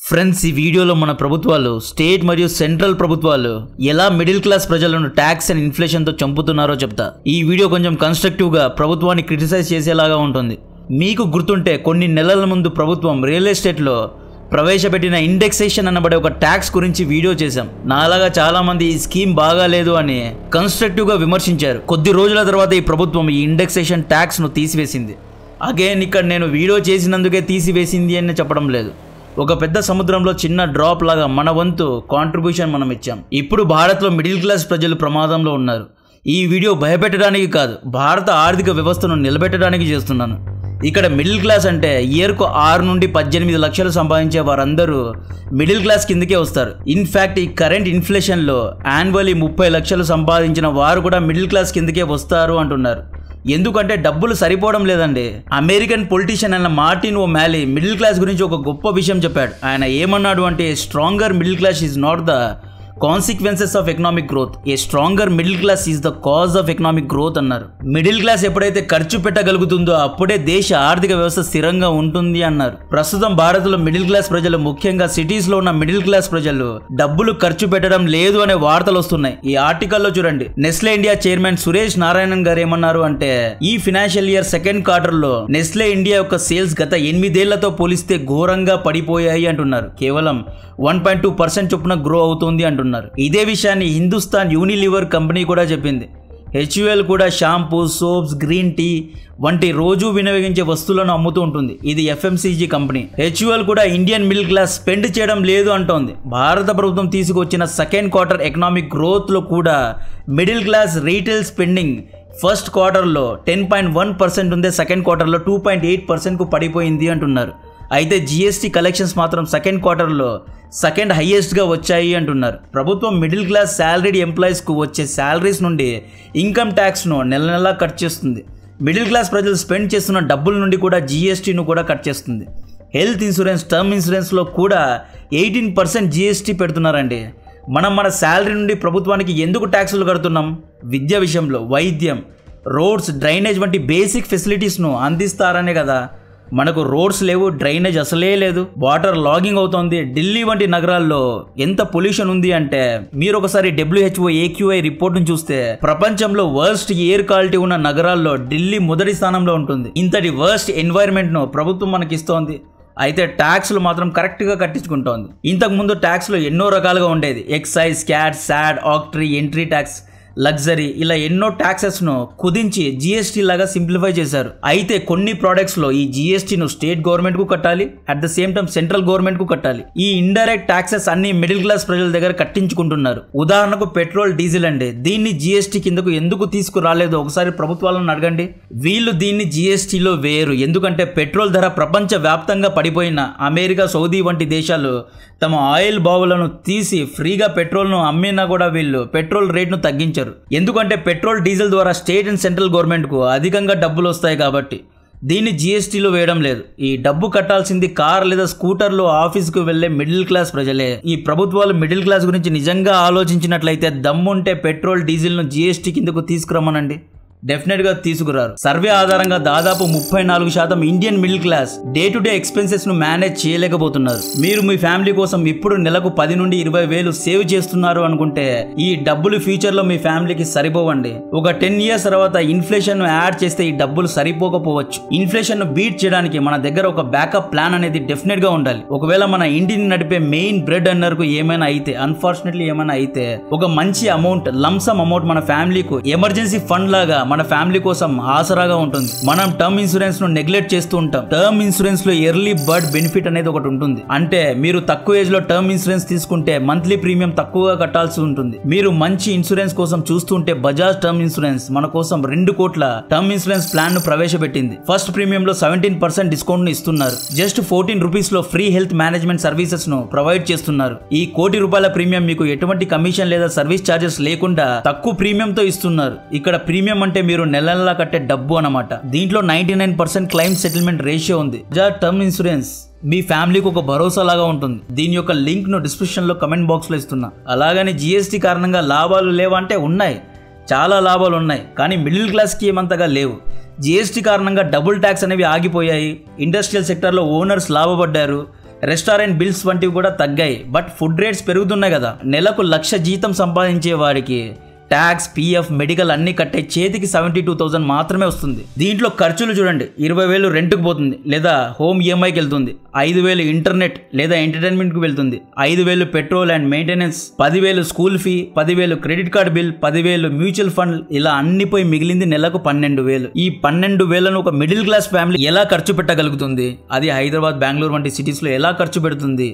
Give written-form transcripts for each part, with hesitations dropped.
Friends, ఈ వీడియోలో మన ప్రభుత్వాలు స్టేట్ మరియు సెంట్రల్ ప్రభుత్వాలు ఎలా మిడిల్ క్లాస్ ప్రజలను ట్యాక్స్ అండ్ ఇన్ఫ్లేషన్తో చంపుతున్నారో చెప్తా. ఈ వీడియో కొంచెం కన్స్ట్రక్టివ్గా ప్రభుత్వాన్ని క్రిటిసైజ్ చేసేలాగా ఉంటుంది. మీకు గుర్తుంటే కొన్ని నెలల ముందు ప్రభుత్వం రియల్ ఎస్టేట్లో ప్రవేశపెట్టిన ఇండెక్సేషన్ అనబడే ఒక ట్యాక్స్ గురించి వీడియో చేశాం. నాలాగా చాలా మంది ఈ స్కీమ్ బాగాలేదు అని కన్స్ట్రక్టివ్గా విమర్శించారు. కొద్ది రోజుల తర్వాత ఈ ప్రభుత్వం ఈ ఇండెక్సేషన్ ట్యాక్స్ను తీసివేసింది. అగైన్ ఇక్కడ నేను వీడియో చేసినందుకే తీసివేసింది అని చెప్పడం లేదు. ఒక పెద్ద సముద్రంలో చిన్న డ్రాప్ లాగా మన వంతు కాంట్రిబ్యూషన్ మనం ఇచ్చాం. ఇప్పుడు భారత్లో మిడిల్ క్లాస్ ప్రజలు ప్రమాదంలో ఉన్నారు. ఈ వీడియో భయపెట్టడానికి కాదు, భారత ఆర్థిక వ్యవస్థను నిలబెట్టడానికి చేస్తున్నాను. ఇక్కడ మిడిల్ క్లాస్ అంటే ఇయర్కు 6 నుండి 18 లక్షలు సంపాదించే వారందరూ మిడిల్ క్లాస్ కిందకే వస్తారు. ఇన్ఫ్యాక్ట్ ఈ కరెంట్ ఇన్ఫ్లేషన్లో యాన్యువల్లీ 30 లక్షలు సంపాదించిన వారు కూడా మిడిల్ క్లాస్ కిందకే వస్తారు అంటున్నారు. ఎందుకంటే డబ్బులు సరిపోవడం లేదండి. అమెరికన్ పొలిటీషియన్ అయిన మార్టిన్ ఓమాలీ మిడిల్ క్లాస్ గురించి ఒక గొప్ప విషయం చెప్పాడు. ఆయన ఏమన్నాడు అంటే, stronger middle class is not the consequences of economic growth, A stronger middle class is the cause of economic growth అన్నారు. మిడిల్ క్లాస్ ఎప్పుడైతే ఖర్చు పెట్టగలుగుతుందో అప్పుడే దేశ ఆర్థిక వ్యవస్థ స్థిరంగా ఉంటుంది అన్నారు. ప్రస్తుతం భారత్లో మిడిల్ క్లాస్ ప్రజలు, ముఖ్యంగా సిటీస్ లో ఉన్న మిడిల్ క్లాస్ ప్రజలు డబ్బులు ఖర్చు పెట్టడం లేదు అనే వార్తలు వస్తున్నాయి. ఈ ఆర్టికల్లో చూడండి, Nestle India chairman Suresh Narayanan గారు ఏమన్నారు అంటే, ఈ ఫైనాన్షియల్ ఇయర్ సెకండ్ క్వార్టర్ లో నెస్లే ఇండియా యొక్క సేల్స్ గత 8 ఏళ్లతో పోలిస్తే ఘోరంగా పడిపోయాయి అంటున్నారు. కేవలం 1.2% చొప్పున గ్రో అవుతుంది అంటున్నారు. ఇదే విషయాన్ని హిందుస్థాన్ యూనిలివర్ కంపెనీ కూడా చెప్పింది. హెచ్యుఎల్ కూడా షాంపూ, సోప్స్, గ్రీన్ టీ వంటి రోజు వినియోగించే వస్తువులను అమ్ముతూ ఉంటుంది. ఇది ఎఫ్ఎంసీజీ కంపెనీ. హెచ్యుఎల్ కూడా ఇండియన్ మిడిల్ క్లాస్ స్పెండ్ చేయడం లేదు అంటోంది. భారత ప్రభుత్వం తీసుకొచ్చిన సెకండ్ క్వార్టర్ ఎకనామిక్ గ్రోత్ లో కూడా middle class retail spending first క్వార్టర్లో 10.1% ఉందే, సెకండ్ క్వార్టర్లో 2.8%కు పడిపోయింది అంటున్నారు. అయితే జిఎస్టీ కలెక్షన్స్ మాత్రం సెకండ్ క్వార్టర్లో సెకండ్ హైయెస్ట్గా వచ్చాయి అంటున్నారు. ప్రభుత్వం మిడిల్ క్లాస్ శాలరీడ్ ఎంప్లాయీస్కు వచ్చే శాలరీస్ నుండి ఇన్కమ్ ట్యాక్స్ను నెల నెలా కట్ చేస్తుంది. మిడిల్ క్లాస్ ప్రజలు స్పెండ్ చేస్తున్న డబ్బుల నుండి కూడా జిఎస్టీను కూడా కట్ చేస్తుంది. హెల్త్ ఇన్సూరెన్స్, టర్మ్ ఇన్సూరెన్స్లో కూడా 18% జిఎస్టీ పెడుతున్నారండి. మనం మన శాలరీ నుండి ప్రభుత్వానికి ఎందుకు ట్యాక్సులు కడుతున్నాం? విద్య విషయంలో, వైద్యం, రోడ్స్, డ్రైనేజ్ వంటి బేసిక్ ఫెసిలిటీస్ను అందిస్తారనే కదా. మనకు రోడ్స్ లేవు, డ్రైనేజ్ అసలే లేదు, వాటర్ లాగింగ్ అవుతోంది. ఢిల్లీ వంటి నగరాల్లో ఎంత పొల్యూషన్ ఉంది అంటే, మీరు ఒకసారి WHO AQI రిపోర్ట్ను చూస్తే ప్రపంచంలో వర్స్ట్ ఎయిర్ క్వాలిటీ ఉన్న నగరాల్లో ఢిల్లీ మొదటి స్థానంలో ఉంటుంది. ఇంతటి వర్స్ట్ ఎన్వైర్న్మెంట్ను ప్రభుత్వం మనకి ఇస్తోంది. అయితే ట్యాక్స్లు మాత్రం కరెక్ట్గా కట్టించుకుంటోంది. ఇంతకుముందు ట్యాక్స్లో ఎన్నో రకాలుగా ఉండేది. ఎక్సైజ్, క్యాట్, SAD, octroi, entry tax, luxury, ఇలా ఎన్నో ట్యాక్సెస్ను కుదించి జిఎస్టీ లాగా సింప్లిఫై చేశారు. అయితే కొన్ని ప్రోడక్ట్స్లో ఈ జిఎస్టీను స్టేట్ గవర్నమెంట్కు కట్టాలి, at the same time central గవర్నమెంట్కు కట్టాలి. ఈ ఇండైరెక్ట్ ట్యాక్సెస్ అన్ని మిడిల్ క్లాస్ ప్రజల దగ్గర కట్టించుకుంటున్నారు. ఉదాహరణకు పెట్రోల్, డీజిల్ అండి. దీన్ని జిఎస్టీ కిందకు ఎందుకు తీసుకురాలేదు ఒకసారి ప్రభుత్వాలను అడగండి. వీళ్ళు దీన్ని జిఎస్టీలో వేరు. ఎందుకంటే పెట్రోల్ ధర ప్రపంచ వ్యాప్తంగా పడిపోయిన అమెరికా, సౌదీ వంటి దేశాలు తమ ఆయిల్ బావులను తీసి ఫ్రీగా పెట్రోల్ను అమ్మినా కూడా వీళ్ళు పెట్రోల్ రేట్ను తగ్గించారు. ఎందుకంటే పెట్రోల్, డీజిల్ ద్వారా స్టేట్ అండ్ సెంట్రల్ గవర్నమెంట్కు అధికంగా డబ్బులు వస్తాయి కాబట్టి దీన్ని జిఎస్టీలో వేయడం లేదు. ఈ డబ్బు కట్టాల్సింది కార్ లేదా స్కూటర్లో ఆఫీస్కు వెళ్లే మిడిల్ క్లాస్ ప్రజలే. ఈ ప్రభుత్వాలు మిడిల్ క్లాస్ గురించి నిజంగా ఆలోచించినట్లయితే దమ్ముంటే పెట్రోల్, డీజిల్ను జిఎస్టీ కిందకు తీసుకురమ్మనండి. డెఫినెట్గా తీసుకురారు. సర్వే ఆధారంగా దాదాపు 34% Indian middle class day to day expenses ను మేనేజ్ చేయలేకపోతున్నారు. మీరు మీ ఫ్యామిలీ కోసం ఇప్పుడు నెలకు 10 నుండి 20 వేలు సేవ్ చేస్తున్నారు అనుకుంటే ఈ డబ్బులు ఫ్యూచర్ లో మీ ఫ్యామిలీకి సరిపోవండి. ఒక 10 ఇయర్స్ తర్వాత ఇన్ఫ్లేషన్ ను యాడ్ చేస్తే ఈ డబ్బులు సరిపోకపోవచ్చు. ఇన్ఫ్లేషన్ ను బీట్ చేయడానికి మన దగ్గర ఒక బ్యాకప్ ప్లాన్ అనేది డెఫినెట్ గా ఉండాలి. ఒకవేళ మన ఇంటిని నడిపే మెయిన్ బ్రెడ్ అన్నర్ కు ఏమైనా అయితే, అన్ఫార్చునేట్లీ ఏమైనా అయితే, ఒక మంచి అమౌంట్, లంసమ్ అమౌంట్ మన ఫ్యామిలీకు ఎమర్జెన్సీ ఫండ్ లాగా మన ఫ్యామిలీ కోసం ఆసరాగా ఉంటుంది. మనం టర్మ్ ఇన్సూరెన్స్ ను నెగ్లెక్ట్ చేస్తూ ఉంటాం. టర్మ్ ఇన్సూరెన్స్ లో ఎర్లీ బర్డ్ బెనిఫిట్ అనేది ఒకటి ఉంటుంది. అంటే మీరు తక్కువ ఏజ్ లో టర్మ్ ఇన్సూరెన్స్ తీసుకుంటే మంత్లీ ప్రీమియం తక్కువగా కట్టాల్సి ఉంటుంది. మీరు మంచి ఇన్సూరెన్స్ కోసం చూస్తుంటే బజాజ్ టర్మ్ ఇన్సూరెన్స్ మన కోసం 2 కోట్ల టర్మ్ ఇన్సూరెన్స్ ప్లాన్ ను ప్రవేశపెట్టింది. ఫస్ట్ ప్రీమియం లో 17% డిస్కౌంట్ ను ఇస్తున్నారు. జస్ట్ 14 రూపీస్ లో ఫ్రీ హెల్త్ మేనేజ్మెంట్ సర్వీసెస్ ను ప్రొవైడ్ చేస్తున్నారు. ఈ ₹1 కోటి ప్రీమియం మీకు ఎటువంటి కమిషన్ లేదా సర్వీస్ చార్జెస్ లేకుండా తక్కువ ప్రీమియం తో ఇస్తున్నారు. ఇక్కడ ప్రీమియం అంటే మీరు నెల నెలా కట్టే డబ్బు అన్నమాట. దీంట్లో 99% క్లైమ్ సెటిల్మెంట్ రేషియో ఉంది. బజాజ్ టర్మ్ ఇన్సూరెన్స్ మీ ఫ్యామిలీకి ఒక భరోసా లాగా ఉంటుంది. దీని యొక్క లింక్ ను డిస్క్రిప్షన్ లో కమెంట్ బాక్స్ లో ఇస్తున్నా. అలాగని జిఎస్టీ కారణంగా లాభాలు లేవంటే ఉన్నాయి, చాలా లాభాలు ఉన్నాయి, కానీ మిడిల్ క్లాస్ కి ఏమంతగా లేవు. జిఎస్టీ కారణంగా డబుల్ ట్యాక్స్ అనేవి ఆగిపోయాయి. ఇండస్ట్రియల్ సెక్టర్లో ఓనర్స్ లాభపడ్డారు. రెస్టారెంట్ బిల్స్ వంటివి కూడా తగ్గాయి. బట్ ఫుడ్ రేట్స్ పెరుగుతున్నాయి కదా. నెలకు 1,00,000 జీతం సంపాదించే వాడికి ట్యాక్స్, పిఎఫ్, మెడికల్ అన్ని కట్టే చేతికి 72,000 మాత్రమే వస్తుంది. దీంట్లో ఖర్చులు చూడండి, 20,000 రెంట్కి పోతుంది లేదా హోమ్ ఈఎంఐకి వెళ్తుంది, 5,000 ఇంటర్నెట్ లేదా ఎంటర్టైన్మెంట్కి వెళ్తుంది, 5,000 petrol and maintenance, 10,000 school fee, 10,000 credit card bill, 10,000 mutual fund, ఇలా అన్ని పోయి మిగిలింది నెలకు 12,000. ఈ 12,000ను ఒక మిడిల్ క్లాస్ ఫ్యామిలీ ఎలా ఖర్చు పెట్టగలుగుతుంది? అది హైదరాబాద్, బెంగళూరు వంటి సిటీస్లో ఎలా ఖర్చు పెడుతుంది?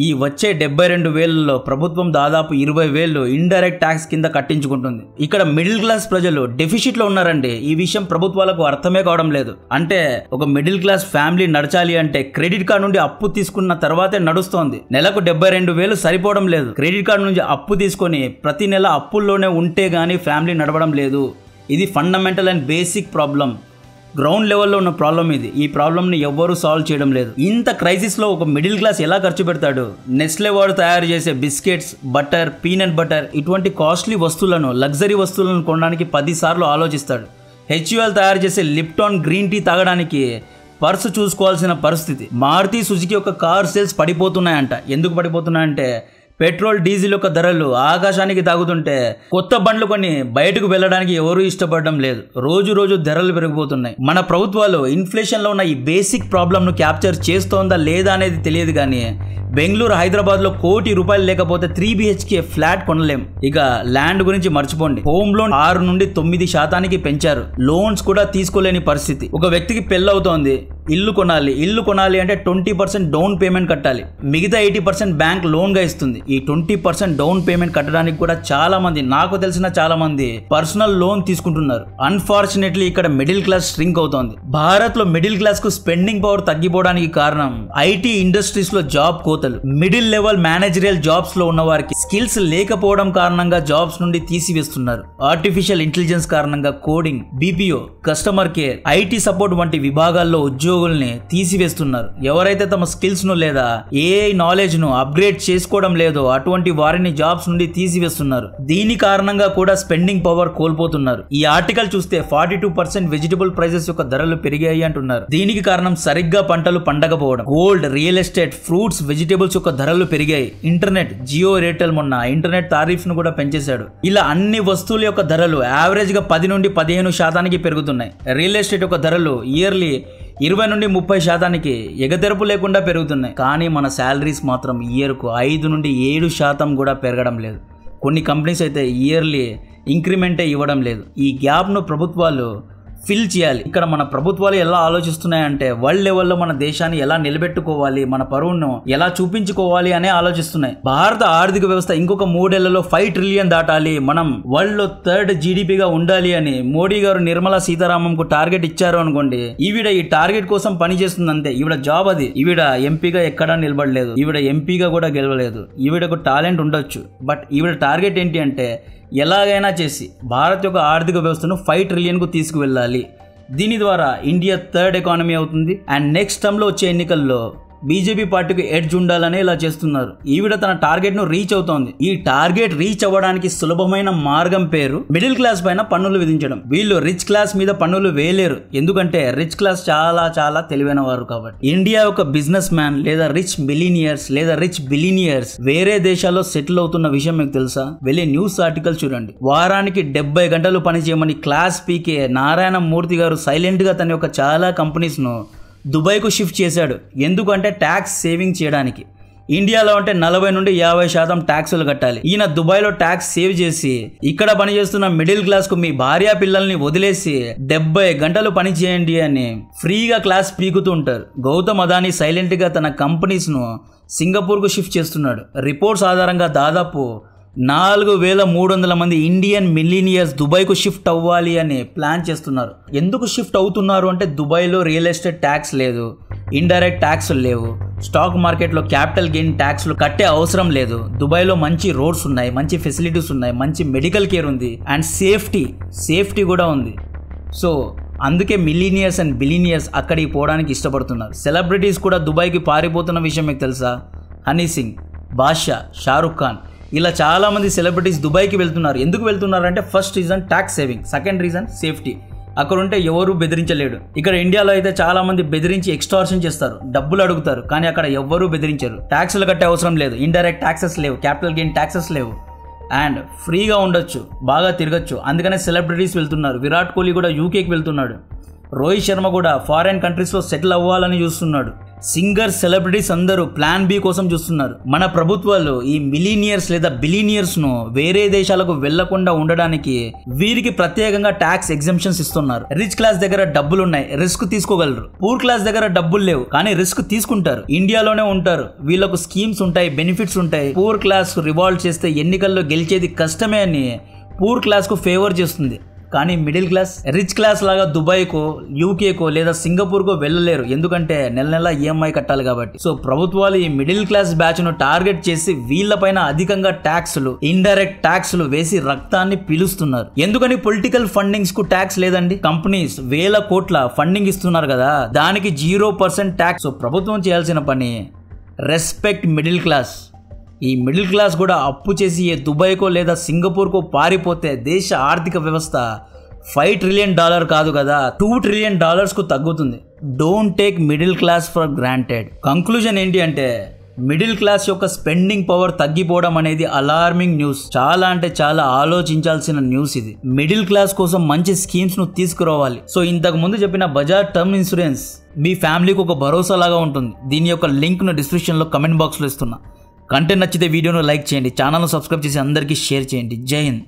ఈ వచ్చే 72,000లో ప్రభుత్వం దాదాపు 20,000 ఇండైరెక్ట్ ట్యాక్స్ కింద కట్టించుకుంటుంది. ఇక్కడ మిడిల్ క్లాస్ ప్రజలు డెఫిసిట్లో ఉన్నారండి. ఈ విషయం ప్రభుత్వాలకు అర్థమే కావడం లేదు. అంటే ఒక మిడిల్ క్లాస్ ఫ్యామిలీ నడచాలి అంటే క్రెడిట్ కార్డు నుండి అప్పు తీసుకున్న తర్వాతే నడుస్తోంది. నెలకు 72,000 సరిపోవడం లేదు. క్రెడిట్ కార్డు నుంచి అప్పు తీసుకొని ప్రతి నెల అప్పుల్లోనే ఉంటే గానీ ఫ్యామిలీ నడవడం లేదు. ఇది fundamental and basic problem. Ground లెవెల్లో ఉన్న ప్రాబ్లం ఇది. ఈ ప్రాబ్లమ్ని ఎవ్వరూ సాల్వ్ చేయడం లేదు. ఇంత క్రైసిస్లో ఒక మిడిల్ క్లాస్ ఎలా ఖర్చు పెడతాడు? నెస్లే వాడు తయారు చేసే బిస్కెట్స్, బటర్, పీనట్ బటర్ ఇటువంటి కాస్ట్లీ వస్తువులను, లగ్జరీ వస్తువులను కొనడానికి 10 సార్లు ఆలోచిస్తాడు. హెచ్యుఎల్ తయారు చేసే లిప్టాన్ గ్రీన్ టీ తాగడానికి పర్సు చూసుకోవాల్సిన పరిస్థితి. మారుతి సుజుకి యొక్క కార్ సేల్స్ పడిపోతున్నాయంట. ఎందుకు పడిపోతున్నాయంటే పెట్రోల్, డీజిల్ యొక్క ధరలు ఆకాశానికి తాగుతుంటే కొత్త బండ్లు కొని బయటకు వెళ్ళడానికి ఎవరూ ఇష్టపడడం లేదు. రోజు రోజు ధరలు పెరిగిపోతున్నాయి. మన ప్రభుత్వాలు ఇన్ఫ్లేషన్లో ఉన్న ఈ బేసిక్ ప్రాబ్లంను క్యాప్చర్ చేస్తోందా లేదా అనేది తెలియదు. కానీ బెంగళూరు, హైదరాబాద్లో ₹1,00,000 లేకపోతే 3 BHK ఫ్లాట్ కొనలేం. ఇక ల్యాండ్ గురించి మర్చిపోండి. హోమ్ లోన్ 6 నుండి 9% పెంచారు. లోన్స్ కూడా తీసుకోలేని పరిస్థితి. ఒక వ్యక్తికి పెళ్ళవుతోంది, ఇల్లు కొనాలి అంటే 20% డౌన్ పేమెంట్ కట్టాలి. మిగతా 80% బ్యాంక్ లోన్ గా ఇస్తుంది. ఈ 20% డౌన్ పేమెంట్ కట్టడానికి కూడా చాలా మంది, నాకు తెలిసిన చాలా మంది పర్సనల్ లోన్ తీసుకుంటున్నారు. అన్ఫార్చునేట్లీ ఇక్కడ మిడిల్ క్లాస్ స్ట్రింక్ అవుతోంది. భారత్ లో మిడిల్ క్లాస్ కు స్పెండింగ్ పవర్ తగ్గిపోవడానికి కారణం ఐటీ ఇండస్ట్రీస్ లో జాబ్ కోతలు. మిడిల్ లెవెల్ మేనేజరియల్ జాబ్స్ లో ఉన్న వారికి స్కిల్స్ లేకపోవడం కారణంగా జాబ్స్ నుండి తీసివేస్తున్నారు. ఆర్టిఫిషియల్ ఇంటెలిజెన్స్ కారణంగా coding, BPO, customer care, IT support వంటి విభాగాల్లో ఉద్యోగుల్ని తీసివేస్తున్నారు. ఎవరైతే తమ స్కిల్స్ ను లేదా ఏఐ నాలెడ్జ్ ను అప్గ్రేడ్ చేసుకోవడం లేదో అటువంటి వారిని జాబ్స్ నుండి తీసివేస్తున్నారు. దీని కారణంగా కూడా స్పెండింగ్ పవర్ కోల్పోతున్నారు. ఈ ఆర్టికల్ చూస్తే 42% వెజిటబుల్ ప్రైసెస్ యొక్క ధరలు పెరిగాయి అంటున్నారు. దీనికి కారణం సరిగ్గా పంటలు పండకపోవడం. Gold, real estate, fruits, vegetables యొక్క ధరలు పెరిగాయి. ఇంటర్నెట్, జియో, ఎయిర్టెల్ మొన్న ఇంటర్నెట్ టారిఫ్ ను కూడా పెంచేశాడు. ఇలా అన్ని వస్తువుల యొక్క ధరలు యావరేజ్ గా 10 నుండి 15% పెరుగుతున్నాయి. రియల్ ఎస్టేట్ యొక్క ధరలు ఇయర్లీ 20 నుండి 30% ఎగతెరపు లేకుండా పెరుగుతున్నాయి. కానీ మన శాలరీస్ మాత్రం ఇయర్కు 5 నుండి 7% కూడా పెరగడం లేదు. కొన్ని కంపెనీస్ అయితే ఇయర్లీ ఇంక్రిమెంటే ఇవ్వడం లేదు. ఈ గ్యాప్ను ప్రభుత్వాలు ఫిల్ చేయాలి. ఇక్కడ మన ప్రభుత్వాలు ఎలా ఆలోచిస్తున్నాయంటే వరల్డ్ లెవెల్లో మన దేశాన్ని ఎలా నిలబెట్టుకోవాలి, మన పరువును ఎలా చూపించుకోవాలి అనే ఆలోచిస్తున్నాయి. భారత ఆర్థిక వ్యవస్థ ఇంకొక 3 ఏళ్లలో 5 ట్రిలియన్ దాటాలి, మనం వరల్డ్ లో 3rd జీడీపీగా ఉండాలి అని మోడీ గారు నిర్మలా సీతారామన్ కు టార్గెట్ ఇచ్చారు అనుకోండి. ఈవిడ ఈ టార్గెట్ కోసం పని చేస్తుంది అంతే. ఈవిడ జాబ్ అది. ఈవిడ ఎంపీగా ఎక్కడా నిలబడలేదు. ఈవిడ ఎంపీగా కూడా గెలవలేదు. ఈవిడకు టాలెంట్ ఉండొచ్చు. బట్ ఈవిడ టార్గెట్ ఏంటి అంటే ఎలాగైనా చేసి భారత్ యొక్క ఆర్థిక వ్యవస్థను 5 ట్రిలియన్ కు తీసుకువెళ్ళాలి. దీని ద్వారా ఇండియా 3rd ఎకానమీ అవుతుంది. అండ్ నెక్స్ట్ టర్మ్ లో వచ్చే ఎన్నికల్లో బీజేపీ పార్టీకి ఎడ్జ్ ఉండాలని ఇలా చేస్తున్నారు. ఈవిడ తన టార్గెట్ ను రీచ్ అవుతోంది. ఈ టార్గెట్ రీచ్ అవ్వడానికి సులభమైన మార్గం పేరు మిడిల్ క్లాస్ పైన పన్నులు విధించడం. వీళ్ళు రిచ్ క్లాస్ మీద పన్నులు వేయలేరు. ఎందుకంటే రిచ్ క్లాస్ చాలా చాలా తెలివైన వారు కాబట్టి. ఇండియా ఒక బిజినెస్ మ్యాన్ లేదా రిచ్ మిలీనియర్స్ లేదా రిచ్ బిలీనియర్స్ వేరే దేశాల్లో సెటిల్ అవుతున్న విషయం మీకు తెలుసా? వెళ్ళి న్యూస్ ఆర్టికల్ చూడండి. వారానికి 70 గంటలు పని చేయమని క్లాస్ పీకే నారాయణ మూర్తి గారు సైలెంట్ గా తన యొక్క చాలా కంపెనీస్ ను దుబాయ్కు షిఫ్ట్ చేశాడు. ఎందుకంటే ట్యాక్స్ సేవింగ్ చేయడానికి. ఇండియాలో అంటే 40 నుండి 50% ట్యాక్సులు కట్టాలి. ఈయన దుబాయ్లో ట్యాక్స్ సేవ్ చేసి ఇక్కడ పనిచేస్తున్న మిడిల్ క్లాస్ కు మీ భార్య పిల్లల్ని వదిలేసి 70 గంటలు పని చేయండి అని ఫ్రీగా క్లాస్ పీకుతూ ఉంటారు. గౌతమ్ అదానీ సైలెంట్ గా తన కంపెనీస్ ను సింగపూర్ కు షిఫ్ట్ చేస్తున్నాడు. రిపోర్ట్స్ ఆధారంగా దాదాపు 4,300 మంది ఇండియన్ మిలీనియర్స్ దుబాయ్కు షిఫ్ట్ అవ్వాలి అని ప్లాన్ చేస్తున్నారు. ఎందుకు షిఫ్ట్ అవుతున్నారు అంటే దుబాయ్లో రియల్ ఎస్టేట్ ట్యాక్స్ లేదు, ఇండైరెక్ట్ ట్యాక్స్లు లేవు, స్టాక్ మార్కెట్లో క్యాపిటల్ గెయిన్ ట్యాక్స్లు కట్టే అవసరం లేదు. దుబాయ్లో మంచి రోడ్స్ ఉన్నాయి, మంచి ఫెసిలిటీస్ ఉన్నాయి, మంచి మెడికల్ కేర్ ఉంది అండ్ సేఫ్టీ కూడా ఉంది. సో అందుకే మిలీనియర్స్ అండ్ బిలీనియర్స్ అక్కడికి పోవడానికి ఇష్టపడుతున్నారు. సెలబ్రిటీస్ కూడా దుబాయ్కి పారిపోతున్న విషయం మీకు తెలుసా? హనీ సింగ్, బాద్షా, షారుఖ్ ఖాన్ ఇలా చాలా మంది సెలబ్రిటీస్ దుబాయ్కి వెళ్తున్నారు. ఎందుకు వెళ్తున్నారు అంటే first reason tax saving, second reason safety. అక్కడ ఉంటే ఎవరు బెదిరించలేడు. ఇక్కడ ఇండియాలో అయితే చాలా మంది బెదిరించి ఎక్స్టార్షన్ చేస్తారు, డబ్బులు అడుగుతారు, కానీ అక్కడ ఎవ్వరూ బెదిరించరు. ట్యాక్సులు కట్టే అవసరం లేదు, ఇండైరెక్ట్ ట్యాక్సెస్ లేవు, క్యాపిటల్ గెయిన్ ట్యాక్సెస్ లేవు, అండ్ ఫ్రీగా ఉండొచ్చు, బాగా తిరగచ్చు. అందుకనే సెలబ్రిటీస్ వెళ్తున్నారు. విరాట్ కోహ్లీ కూడా యూకేకి వెళ్తున్నాడు. రోహిత్ శర్మ కూడా ఫారెన్ కంట్రీస్లో సెటిల్ అవ్వాలని చూస్తున్నాడు. సింగర్ సెలబ్రిటీస్ అందరూ ప్లాన్ బి కోసం చూస్తున్నారు. మన ప్రభుత్వాలు ఈ మిలీనియర్స్ లేదా బిలీనియర్స్ ను వేరే దేశాలకు వెళ్లకుండా ఉండడానికి వీరికి ప్రత్యేకంగా ట్యాక్స్ ఎగ్జంప్షన్స్ ఇస్తున్నారు. రిచ్ క్లాస్ దగ్గర డబ్బులు ఉన్నాయి, రిస్క్ తీసుకోగలరు. పూర్ క్లాస్ దగ్గర డబ్బులు లేవు, కానీ రిస్క్ తీసుకుంటారు. ఇండియాలోనే ఉంటారు, వీళ్ళకు స్కీమ్స్ ఉంటాయి, బెనిఫిట్స్ ఉంటాయి. పూర్ క్లాస్ రివాల్ట్ చేస్తే ఎన్నికల్లో గెలిచేది కష్టమే అని పూర్ క్లాస్ కు ఫేవర్ చేస్తుంది. కానీ మిడిల్ క్లాస్, రిచ్ క్లాస్ లాగా దుబాయ్కో, యూకేకో లేదా సింగపూర్కో వెళ్ళలేరు, ఎందుకంటే నెల నెల ఈఎంఐ కట్టాలి కాబట్టి. సో ప్రభుత్వాలు ఈ మిడిల్ క్లాస్ బ్యాచ్ ను టార్గెట్ చేసి వీళ్ళపైన అధికంగా ట్యాక్సులు, ఇండైరెక్ట్ ట్యాక్సులు వేసి రక్తాన్ని పీలుస్తున్నారు. ఎందుకని పొలిటికల్ ఫండింగ్స్ కు ట్యాక్స్ లేదండి? కంపెనీస్ వేల కోట్ల ఫండింగ్ ఇస్తున్నారు కదా, దానికి 0% ట్యాక్స్. సో ప్రభుత్వం చేయాల్సిన పని రెస్పెక్ట్ మిడిల్ క్లాస్. ఈ మిడిల్ క్లాస్ కూడా అప్పు చేసి ఏ దుబాయ్కో లేదా సింగపూర్కో పారిపోతే దేశ ఆర్థిక వ్యవస్థ $5 ట్రిలియన్ కాదు కదా, $2 ట్రిలియన్ కు తగ్గుతుంది. Don't take middle class for granted. Conclusion ఏంటి అంటే మిడిల్ క్లాస్ యొక్క స్పెండింగ్ పవర్ తగ్గిపోవడం అనేది అలార్మింగ్ న్యూస్. చాలా అంటే చాలా ఆలోచించాల్సిన న్యూస్ ఇది. మిడిల్ క్లాస్ కోసం మంచి స్కీమ్స్ ను తీసుకురావాలి. సో ఇంతకు ముందు చెప్పిన బజాజ్ టర్మ్ ఇన్సూరెన్స్ మీ ఫ్యామిలీకి ఒక భరోసా లాగా ఉంటుంది. దీని యొక్క లింక్ ను డిస్క్రిప్షన్ లో కమెంట్ బాక్స్ లో ఇస్తున్నా. కంటెంట్ నచ్చితే వీడియోను లైక్ చేయండి, ఛానల్ను సబ్స్క్రైబ్ చేసి అందరికీ షేర్ చేయండి. జై హింద్.